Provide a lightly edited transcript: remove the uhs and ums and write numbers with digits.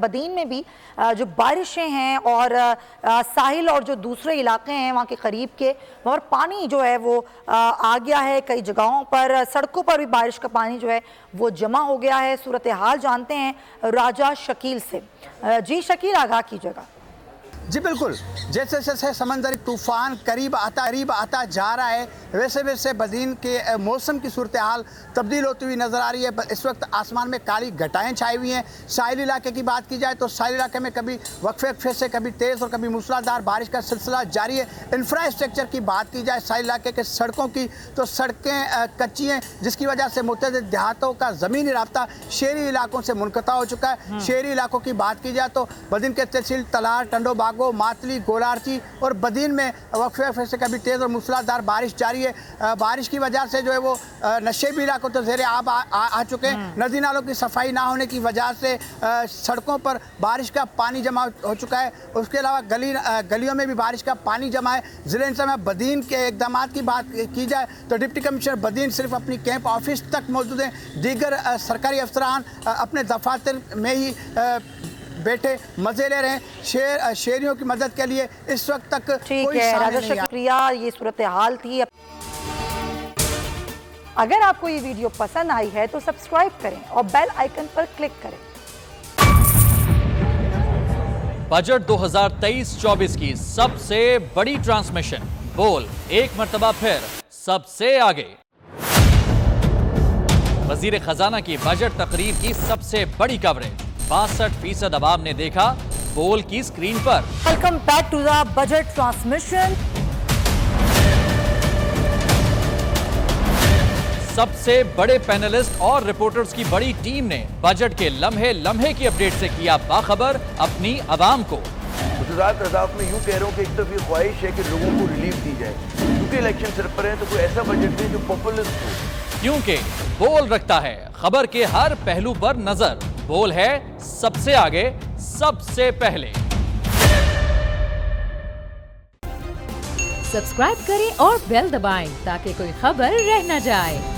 बदीन में भी जो बारिशें हैं और साहिल और जो दूसरे इलाके हैं वहाँ के करीब के, और पानी जो है वो आ गया है कई जगहों पर। सड़कों पर भी बारिश का पानी जो है वो जमा हो गया है। सूरत हाल जानते हैं राजा शकील से। जी शकील, आगाह कीजिएगा। जी बिल्कुल, जैसे जैसे समंदरी तूफ़ान करीब आता जा रहा है, वैसे वैसे बदीन के मौसम की सूरत हाल तब्दील होती हुई नज़र आ रही है। इस वक्त आसमान में काली घटाएं छाई हुई हैं। साहिल इलाके की बात की जाए तो साहिल इलाके में कभी वक्फे से कभी तेज़ और कभी मूसलाधार बारिश का सिलसिला जारी है। इंफ्रास्ट्रक्चर की बात की जाए साहिल इलाके के सड़कों की, तो सड़कें कच्ची हैं, जिसकी वजह से मुतअद्दिद देहातों का ज़मीनी राब्ता शहरी इलाकों से मुनक़ता हो चुका है। शहरी इलाकों की बात की जाए तो बदीन के तहसील तलार, टंडो बागो, मातली, गोलारची और बदीन में वक्फे से कभी तेज़ और मूसलाधार बारिश जारी है। बारिश की वजह से जो है वो नशेबी इलाकों तो ज़ेरे आब आ चुके हैं। नदी नालों की सफाई ना होने की वजह से सड़कों पर बारिश का पानी जमा हो चुका है। उसके अलावा गलियों में भी बारिश का पानी जमा है। ज़िले इंतज़ामिया बदीन के इक़दामात की बात की जाए तो डिप्टी कमिश्नर बदीन सिर्फ अपनी कैंप ऑफिस तक मौजूद हैं। दीगर सरकारी अफसरान अपने दफातर में ही बैठे मजे ले रहे हैं। शहरियों की मदद के लिए इस वक्त तक कोई सामने नहीं आया। शुक्रिया, ये सूरत हाल थी। अगर आपको ये वीडियो पसंद आई है तो सब्सक्राइब करें और बेल आइकन पर क्लिक करें। बजट 2023-24 की सबसे बड़ी ट्रांसमिशन बोल एक मर्तबा फिर सबसे आगे। वजीर खजाना की बजट तकरीर की सबसे बड़ी कवरेज 62% अवाम ने देखा बोल की स्क्रीन पर। Welcome back to the budget transmission. सबसे बड़े पैनलिस्ट और रिपोर्टर्स की बड़ी टीम ने बजट के लम्हे लम्हे की अपडेट से किया बाखबर अपनी आवाम को। गुजरात रज़ाक में यूं कह रहा हूं कि एक तरफ ये ख्वाहिश है कि लोगों को रिलीफ दी जाए, क्योंकि इलेक्शन सिर पर है, तो कोई ऐसा बजट दे जो पॉपुलिस्ट हो। क्योंकि बोल रखता है खबर के हर पहलू पर नजर। बोल है सबसे आगे, सबसे पहले। सब्सक्राइब करें और बेल दबाएं ताकि कोई खबर रह न जाए।